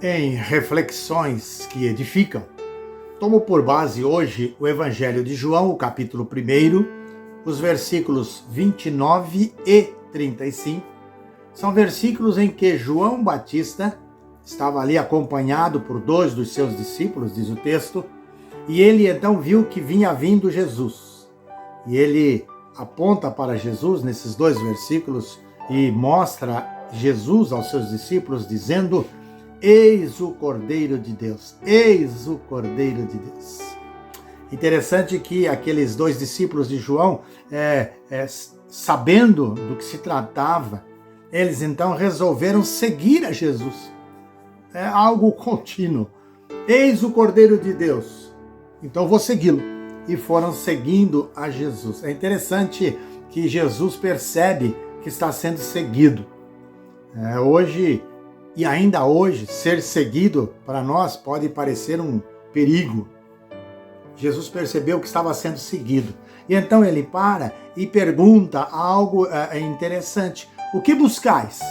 Em reflexões que edificam, tomo por base hoje o Evangelho de João, o capítulo 1, os versículos 29 e 35. São versículos em que João Batista estava ali acompanhado por 2 dos seus discípulos, diz o texto, e ele então viu que vinha vindo Jesus. E ele aponta para Jesus nesses 2 versículos e mostra Jesus aos seus discípulos dizendo: eis o Cordeiro de Deus, eis o Cordeiro de Deus. Interessante que aqueles 2 discípulos de João, sabendo do que se tratava, eles então resolveram seguir a Jesus. É algo contínuo. Eis o Cordeiro de Deus, então vou segui-lo. E foram seguindo a Jesus. É interessante que Jesus percebe que está sendo seguido. Hoje, e ainda hoje, ser seguido para nós pode parecer um perigo. Jesus percebeu que estava sendo seguido. E então ele para e pergunta algo interessante. O que buscais?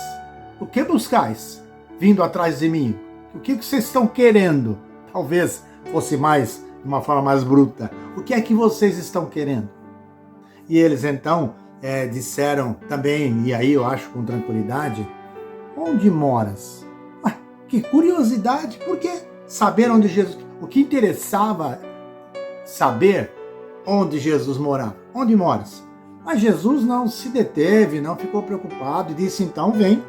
O que buscais vindo atrás de mim? O que vocês estão querendo? Talvez fosse mais, de uma forma mais bruta. O que é que vocês estão querendo? E eles então disseram também, e aí eu acho com tranquilidade: onde moras? Que curiosidade, por que saber onde Jesus... O que interessava saber onde Jesus morava. Onde moras? Mas Jesus não se deteve, não ficou preocupado e disse: então vem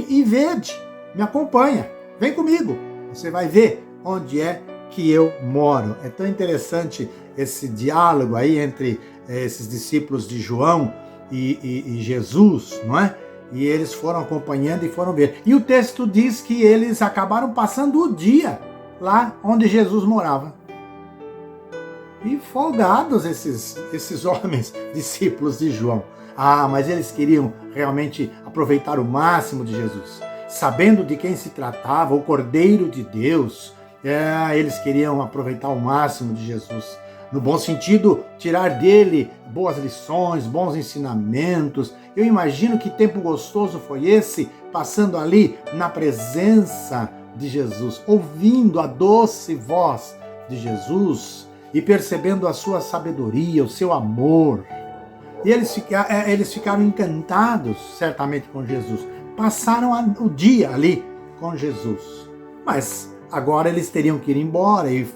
e vede, me acompanha, vem comigo, você vai ver onde é que eu moro. É tão interessante esse diálogo aí entre esses discípulos de João e Jesus, não é? E eles foram acompanhando e foram ver. E o texto diz que eles acabaram passando o dia lá onde Jesus morava. E folgados esses homens, discípulos de João. Mas eles queriam realmente aproveitar o máximo de Jesus. Sabendo de quem se tratava, o Cordeiro de Deus, eles queriam aproveitar o máximo de Jesus. No bom sentido, tirar dele boas lições, bons ensinamentos. Eu imagino que tempo gostoso foi esse, passando ali na presença de Jesus, ouvindo a doce voz de Jesus e percebendo a sua sabedoria, o seu amor. E eles ficaram encantados, certamente, com Jesus. Passaram o dia ali com Jesus. Mas agora eles teriam que ir embora e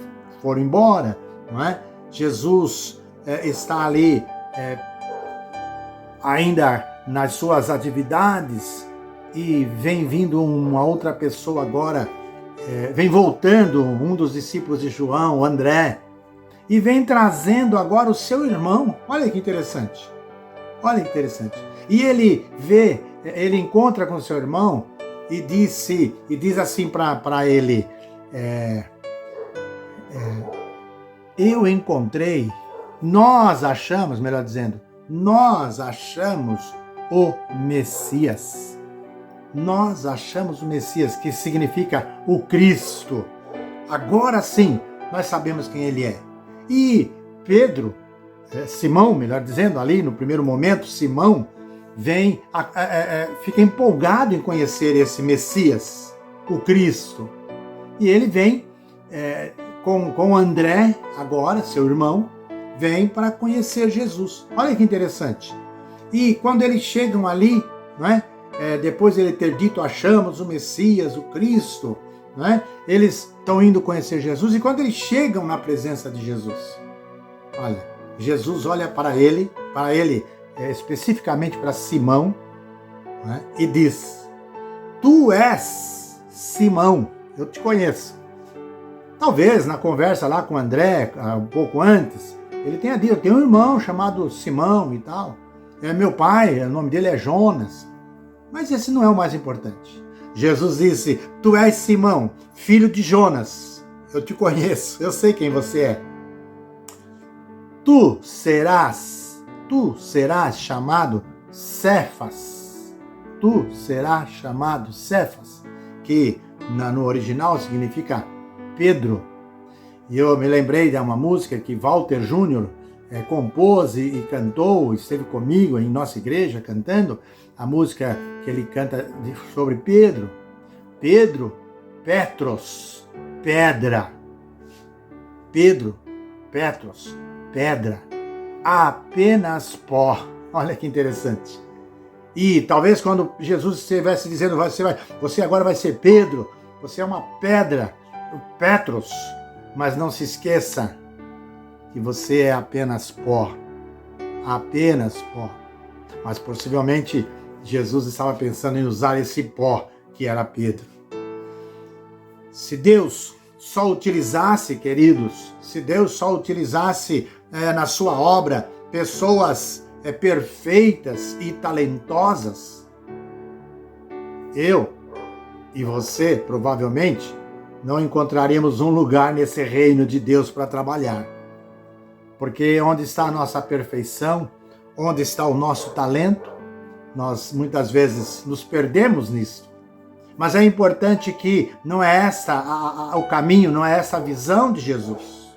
foram embora, não é? Jesus está ali ainda nas suas atividades e vem vindo uma outra pessoa agora, vem voltando um dos discípulos de João, André, e vem trazendo agora o seu irmão. Olha que interessante. Olha que interessante. E ele encontra com o seu irmão e diz assim para ele: eu encontrei, nós achamos o Messias. Nós achamos o Messias, que significa o Cristo. Agora sim, nós sabemos quem ele é. E Pedro, Simão, melhor dizendo, ali no primeiro momento, Simão fica empolgado em conhecer esse Messias, o Cristo. E ele vem com André, agora, seu irmão, vem para conhecer Jesus. Olha que interessante. E quando eles chegam ali, não é? Depois de ele ter dito: achamos o Messias, o Cristo, não é? Eles estão indo conhecer Jesus, e quando eles chegam na presença de Jesus, olha, Jesus olha para ele especificamente para Simão, não é? E diz: tu és Simão, eu te conheço. Talvez na conversa lá com André, um pouco antes, ele tenha dito: eu tenho um irmão chamado Simão e tal. Meu pai, o nome dele é Jonas. Mas esse não é o mais importante. Jesus disse: tu és Simão, filho de Jonas. Eu te conheço, eu sei quem você é. Tu serás chamado Cefas. Tu serás chamado Cefas, que no original significa Pedro. E eu me lembrei de uma música que Walter Júnior compôs e cantou, esteve comigo em nossa igreja cantando, a música que ele canta sobre Pedro. Pedro Petros, pedra. Pedro, Petros, pedra. Apenas pó. Olha que interessante. E talvez quando Jesus estivesse dizendo, você agora vai ser Pedro, você é uma pedra, Petros, mas não se esqueça que você é apenas pó. Apenas pó. Mas possivelmente Jesus estava pensando em usar esse pó que era Pedro. Se Deus só utilizasse, queridos, se Deus só utilizasse na sua obra pessoas perfeitas e talentosas, eu e você provavelmente não encontraríamos um lugar nesse reino de Deus para trabalhar. Porque onde está a nossa perfeição, onde está o nosso talento, nós muitas vezes nos perdemos nisso. Mas é importante que não é essa o caminho, não é essa a visão de Jesus.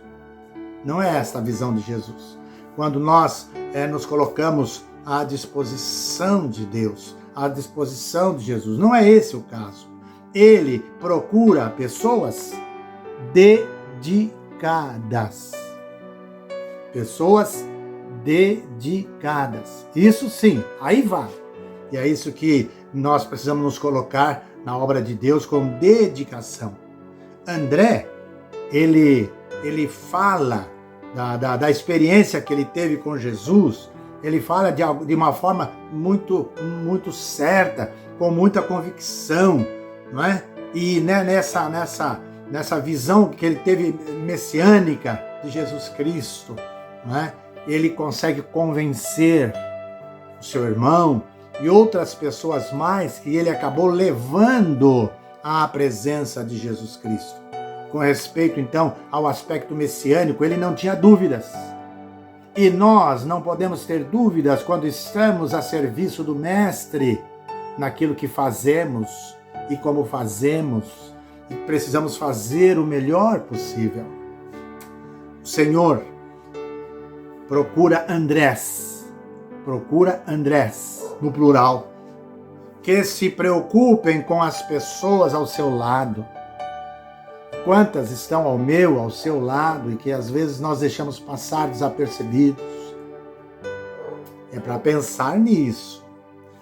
Não é essa a visão de Jesus. Quando nós nos colocamos à disposição de Deus, à disposição de Jesus, não é esse o caso. Ele procura pessoas dedicadas. Pessoas dedicadas. Isso sim, aí vai. E é isso que nós precisamos nos colocar na obra de Deus com dedicação. André, ele fala da experiência que ele teve com Jesus, ele fala de uma forma muito, muito certa, com muita convicção, não é? E nessa visão que ele teve messiânica de Jesus Cristo, não é? Ele consegue convencer o seu irmão e outras pessoas mais que ele acabou levando à presença de Jesus Cristo. Com respeito, então, ao aspecto messiânico, ele não tinha dúvidas. E nós não podemos ter dúvidas quando estamos a serviço do Mestre naquilo que fazemos e como fazemos. E precisamos fazer o melhor possível. O Senhor procura Andrés, no plural, que se preocupem com as pessoas ao seu lado. Quantas estão ao seu lado e que às vezes nós deixamos passar desapercebidos? É para pensar nisso.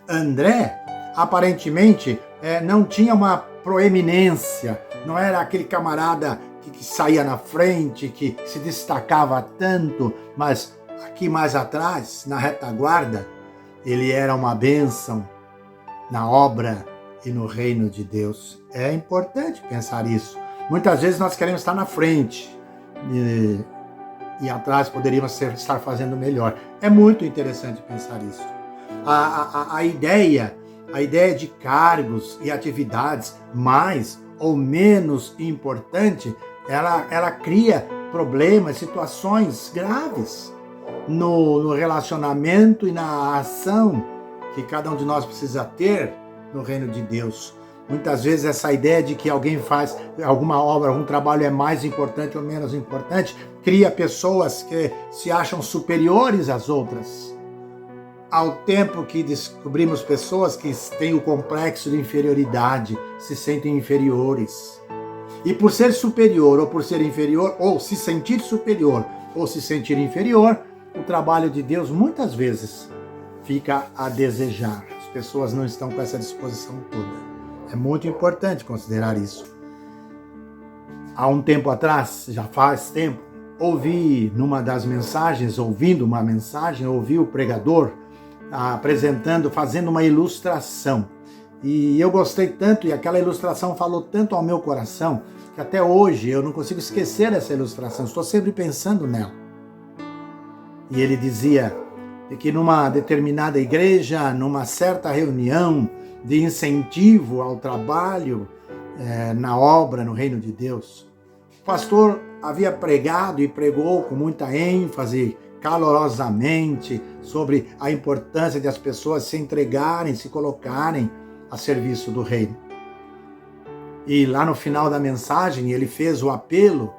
André, aparentemente, não tinha uma proeminência, não era aquele camarada que saía na frente, que se destacava tanto, mas aqui mais atrás, na retaguarda, ele era uma bênção na obra e no reino de Deus. É importante pensar isso. Muitas vezes nós queremos estar na frente e atrás poderíamos estar fazendo melhor. É muito interessante pensar isso. A ideia de cargos e atividades mais ou menos importante, ela cria problemas, situações graves no relacionamento e na ação que cada um de nós precisa ter no reino de Deus. Muitas vezes essa ideia de que alguém faz alguma obra, algum trabalho é mais importante ou menos importante, cria pessoas que se acham superiores às outras. Ao tempo que descobrimos pessoas que têm o complexo de inferioridade, se sentem inferiores. E por ser superior ou por ser inferior, ou se sentir superior ou se sentir inferior, o trabalho de Deus muitas vezes fica a desejar. As pessoas não estão com essa disposição toda. É muito importante considerar isso. Há um tempo atrás, já faz tempo, ouvindo uma mensagem, ouvi o pregador apresentando, fazendo uma ilustração. E eu gostei tanto, e aquela ilustração falou tanto ao meu coração, que até hoje eu não consigo esquecer essa ilustração, estou sempre pensando nela. E ele dizia que numa determinada igreja, numa certa reunião de incentivo ao trabalho na obra, no reino de Deus, o pastor havia pregado e pregou com muita ênfase, calorosamente, sobre a importância de as pessoas se entregarem, se colocarem a serviço do reino. E lá no final da mensagem ele fez o apelo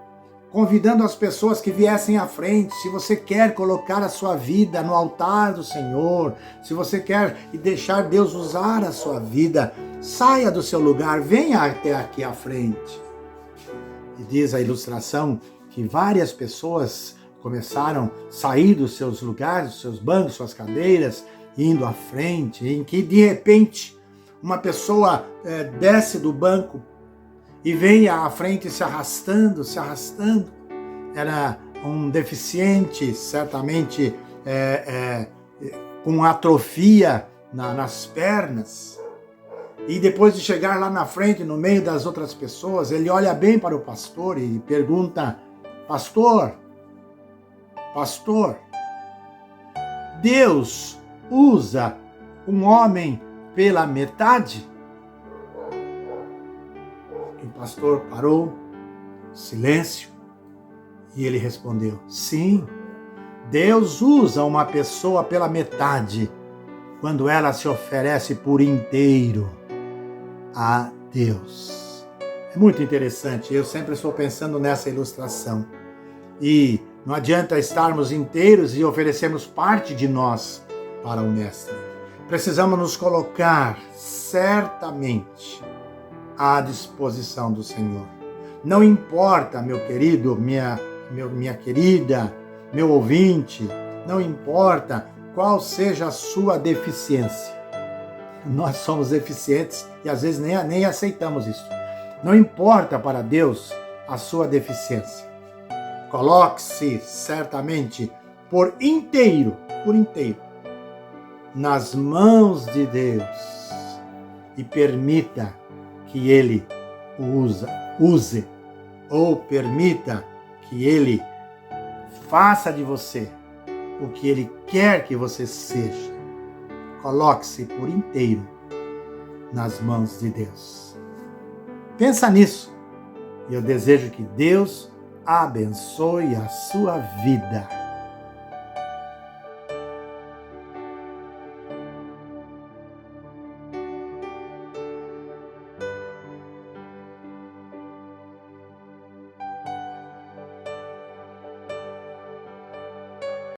convidando as pessoas que viessem à frente. Se você quer colocar a sua vida no altar do Senhor, se você quer deixar Deus usar a sua vida, saia do seu lugar, venha até aqui à frente. E diz a ilustração que várias pessoas começaram a sair dos seus lugares, dos seus bancos, suas cadeiras, indo à frente, em que de repente uma pessoa desce do banco e vem à frente se arrastando. Era um deficiente, certamente com atrofia nas pernas. E depois de chegar lá na frente, no meio das outras pessoas, ele olha bem para o pastor e pergunta: Pastor, Deus usa um homem pela metade? O pastor parou, silêncio, e ele respondeu: sim, Deus usa uma pessoa pela metade quando ela se oferece por inteiro a Deus. É muito interessante, eu sempre estou pensando nessa ilustração. E não adianta estarmos inteiros e oferecermos parte de nós para o Mestre. Precisamos nos colocar certamente à disposição do Senhor. Não importa, meu querido, minha querida, meu ouvinte, não importa qual seja a sua deficiência. Nós somos deficientes e às vezes nem aceitamos isso. Não importa para Deus a sua deficiência. Coloque-se certamente por inteiro, nas mãos de Deus e permita que Ele o use, ou permita que Ele faça de você o que Ele quer que você seja. Coloque-se por inteiro nas mãos de Deus. Pensa nisso e eu desejo que Deus abençoe a sua vida.